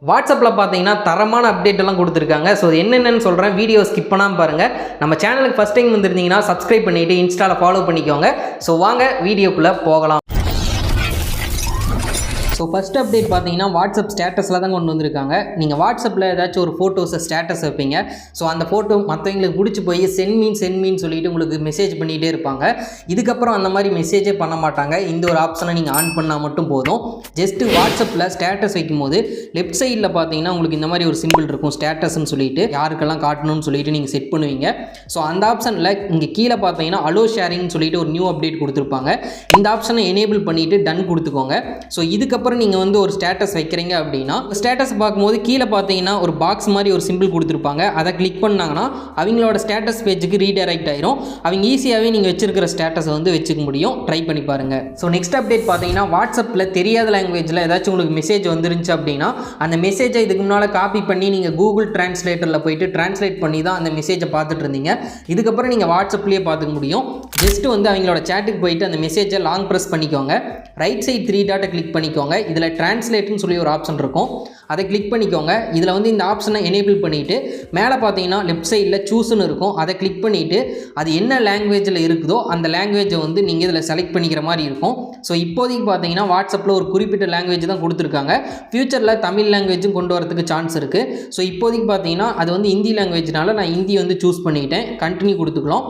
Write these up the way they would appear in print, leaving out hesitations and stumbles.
வாட்ஸ்அப்பில் பார்த்தீங்கன்னா தரமான அப்டேட் எல்லாம் கொடுத்துருக்காங்க. ஸோ என்னென்னு சொல்கிறேன், வீடியோ ஸ்கிப் பண்ணாமல் பாருங்கள். நம்ம சேனலுக்கு ஃபஸ்ட் டைம் வந்திருந்தீங்கன்னா சப்ஸ்கிரைப் பண்ணிவிட்டு இன்ஸ்டாவில் ஃபாலோ பண்ணிக்கோங்க. ஸோ வாங்க வீடியோக்குள்ளே போகலாம். ஸோ ஃபஸ்ட் அப்டேட் பார்த்தீங்கன்னா வாட்ஸ்அப் ஸ்டேட்டஸில் தான் கொண்டு வந்திருக்காங்க. நீங்கள் வாட்ஸ்அப்பில் ஏதாச்சும் ஒரு ஃபோட்டோஸை ஸ்டேட்டஸ் வைப்பீங்க. ஸோ அந்த ஃபோட்டோ மற்றவங்களுக்கு பிடிச்சி போய் சென்ட் மீன் சொல்லிட்டு உங்களுக்கு மெசேஜ் பண்ணிகிட்டே இருப்பாங்க. இதுக்கப்புறம் அந்த மாதிரி மெசேஜே பண்ண மாட்டாங்க. இந்த ஒரு ஆப்ஷனை நீங்கள் ஆன் பண்ணால் மட்டும் போதும். ஜஸ்ட்டு வாட்ஸ்அப்பில் ஸ்டேட்டஸ் வைக்கும்போது லெஃப்ட் சைடில் பார்த்தீங்கன்னா உங்களுக்கு இந்த மாதிரி ஒரு சிம்பிள் இருக்கும், ஸ்டேட்டஸ்ன்னு சொல்லிட்டு யாருக்கெல்லாம் காட்டணும்னு சொல்லிட்டு நீங்கள் செட் பண்ணுவீங்க. ஸோ அந்த ஆப்ஷனில் இங்கே கீழே பார்த்தீங்கன்னா அலோ ஷேரிங்னு சொல்லிட்டு ஒரு நியூ அப்டேட் கொடுத்துருப்பாங்க. இந்த ஆப்ஷனை எனேபிள் பண்ணிவிட்டு டன் கொடுத்துக்கோங்க. ஸோ இதுக்கப்புறம் நீங்கள் வந்து ஒரு ஸ்டேட்டஸ் வைக்கிறீங்க அப்படின்னா ஸ்டேட்டஸ் பார்க்கும்போது கீழே பார்த்தீங்கன்னா ஒரு பாக்ஸ் மாதிரி ஒரு சிம்பிள் கொடுத்துருப்பாங்க. அதை கிளிக் பண்ணாங்கன்னா அவங்களோட ஸ்டேட்டஸ் பேஜுக்கு ரீடைரக்ட் ஆயிரும். அவங்க ஈஸியாகவே நீங்கள் வச்சிருக்கிற ஸ்டேட்டஸை வந்து வச்சுக்க முடியும். ட்ரை பண்ணி பாருங்கள். ஸோ நெக்ஸ்ட் அப்டேட் பார்த்தீங்கன்னா வாட்ஸ்அப்பில் தெரியாத லாங்குவேஜில் ஏதாச்சும் உங்களுக்கு மெசேஜ் வந்துருந்துச்சு அப்படின்னா அந்த மெசேஜை இதுக்கு முன்னால் காப்பி பண்ணி நீங்கள் கூகுள் டிரான்ஸ்லேட்டரில் போயிட்டு டிரான்ஸ்லேட் பண்ணி தான் அந்த மெசேஜை பார்த்துட்டு இருந்தீங்க. இதுக்கப்புறம் நீங்கள் வாட்ஸ்அப்லேயே பார்த்துக்க முடியும். ஜஸ்ட்டு வந்து அவங்களோட சேட்டுக்கு போயிட்டு அந்த மெசேஜை லாங் ப்ரெஸ் பண்ணிக்கோங்க. ரைட் சைட் 3 டாட்டை கிளிக் பண்ணிக்கோங்க. இதில் டிரான்ஸ்லேட்னு சொல்லி ஒரு ஆப்ஷன் இருக்கும், அதை கிளிக் பண்ணிக்கோங்க. இதில் வந்து இந்த ஆப்ஷனை எனேபிள் பண்ணிவிட்டு மேலே பார்த்தீங்கன்னா லெஃப்ட் சைடில் சூஸ்ன்னு இருக்கும், அதை கிளிக் பண்ணிவிட்டு அது என்ன லாங்குவேஜில் இருக்குதோ அந்த லாங்குவேஜை வந்து நீங்கள் இதில் செலக்ட் பண்ணிக்கிற மாதிரி இருக்கும். ஸோ இப்போதைக்கு பார்த்தீங்கன்னா வாட்ஸ்அப்பில் ஒரு குறிப்பிட்ட லாங்குவேஜ் தான் கொடுத்துருக்காங்க. ஃப்யூச்சரில் தமிழ் லாங்குவேஜும் கொண்டு வரதுக்கு சான்ஸ் இருக்குது. ஸோ இப்போதைக்கு பார்த்தீங்கன்னா அது வந்து ஹிந்தி லாங்குவேஜ்னால நான் ஹிந்தி வந்து சூஸ் பண்ணிக்கிட்டேன். கண்டினியூ கொடுத்துக்கலாம்.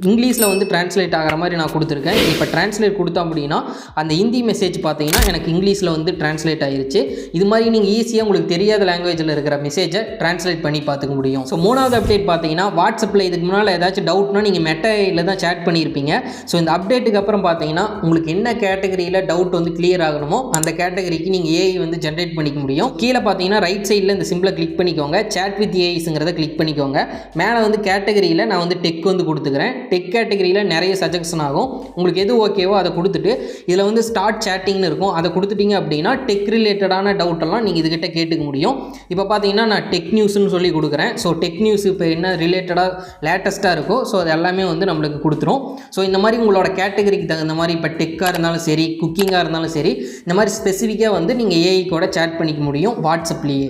இங்கிலீஷில் வந்து டிரான்ஸ்லேட் ஆகிற மாதிரி நான் கொடுத்துருக்கேன். இப்போ டிரான்ஸ்லேட் கொடுத்தோம் அப்படின்னா அந்த ஹிந்தி மெசேஜ் பார்த்தீங்கன்னா எனக்கு இங்கிலீஷில் வந்து டிரான்ஸ்லேட் ஆகிருச்சு. இது மாதிரி நீங்கள் ஈஸியாக உங்களுக்கு தெரியாத லாங்குவேஜில் இருக்கிற மெசேஜை டிரான்ஸ்லேட் பண்ணி பார்த்துக்க முடியும். ஸோ மூணாவது அப்டேட் பார்த்தீங்கன்னா வாட்ஸ்அப்பில் இதுக்கு முன்னால் ஏதாச்சும் டவுட்னா நீங்கள் மெட்டாயில் தான் சேட் பண்ணியிருப்பீங்க. ஸோ இந்த அப்டேட்டுக்கு அப்புறம் பார்த்தீங்கன்னா உங்களுக்கு என்ன கேட்டகரியில் டவுட் வந்து கிளியர் ஆகணுமோ அந்த கேட்டகரிக்கு நீங்கள் ஏஐ வந்து ஜென்ரேட் பண்ணிக்க முடியும். கீழே பார்த்தீங்கன்னா ரைட் சைடில் இந்த சிம்பிளை கிளிக் பண்ணிக்கோங்க, சேட் வித் ஏஐஸுங்கிறத கிளிக் பண்ணிக்கோங்க. மேலே வந்து கேட்டகரியில் நான் வந்து டெக் வந்து கொடுத்துக்கிறேன். டெக் கேட்டகரியில் நிறைய சஜஷன் ஆகும். உங்களுக்கு எது ஓகேவோ அதை கொடுத்துட்டு இதில் வந்து ஸ்டார்ட் சேட்டிங்னு இருக்கும், அதை கொடுத்துட்டீங்க அப்படின்னா டெக் ரிலேட்டடான டவுட்டெல்லாம் நீங்கள் இதுக்கிட்ட கேட்டுக்க முடியும். இப்போ பார்த்தீங்கன்னா நான் டெக் நியூஸ்னு சொல்லி கொடுக்குறேன். ஸோ டெக் நியூஸ் இப்போ என்ன ரிலேட்டடாக லேட்டஸ்ட்டாக இருக்கோ ஸோ அது எல்லாமே வந்து நம்மளுக்கு கொடுத்துரும். ஸோ இந்த மாதிரி உங்களோட கேட்டகரிக்கு தகுந்த மாதிரி இப்போ டெக்காக இருந்தாலும் சரி, குக்கிங்காக இருந்தாலும் சரி, இந்த மாதிரி ஸ்பெசிஃபிக்காக வந்து நீங்கள் ஏஐ கூட சேட் பண்ணிக்க முடியும் வாட்ஸ்அப்லேயே.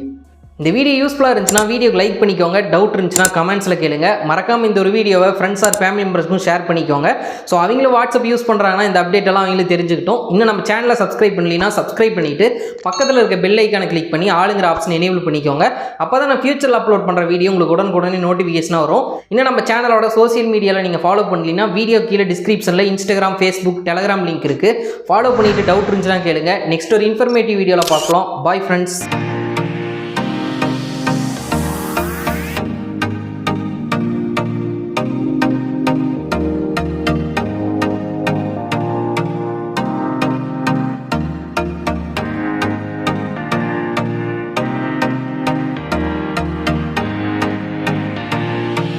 இந்த வீடியோ யூஸ்ஃபுல்லாக இருந்துச்சுன்னா வீடியோக்கு லைக் பண்ணிக்கோங்க. டவுட் இருந்துச்சுன்னா கமெண்ட்ஸில் கேளுங்க. மறக்காமல் இந்த ஒரு வீடியோவை ஃப்ரெண்ட்ஸ் ஆர் ஃபேமிலி மெம்பர்ஸ்க்கும் ஷேர் பண்ணிக்கோங்க. ஸோ அவங்களும் வாட்ஸ்அப் யூஸ் பண்ணுறாங்கன்னா இந்த அப்டேட் எல்லாம் அவங்களும் தெரிஞ்சுக்கிட்டோம். இன்னும் நம்ம சேனலை சப்ஸ்கிரைப் பண்ணலைன்னா சப்ஸ்கிரைப் பண்ணிவிட்டு பக்கத்தில் இருக்க பெல் ஐக்கானை கிளிக் பண்ணி ஆளுங்கிற ஆப்ஷன் எனேபிள் பண்ணிக்கோங்க. அப்போ தான் நான் ஃபியூச்சரில் அப்லோட் பண்ணுற வீடியோ உங்களுக்கு உடனே நோட்டிஃபிகேஷனாக வரும். இன்னும் நம்ம சேனலோட சோசியல் மீடியாவில் நீங்கள் ஃபாலோ பண்ணலைன்னா வீடியோ கீழே டிஸ்கிரிப்ஷனில் இன்ஸ்டாகிராம், ஃபேஸ்புக், டெலகிராம் லிங்க் இருக்குது. ஃபாலோ பண்ணிவிட்டு டவுட் இருந்துச்சுன்னா கேளுங்க. நெக்ஸ்ட் ஒரு இன்ஃபர்மேட்டிவ் வீடியோவில் பார்க்கலாம். Bye friends.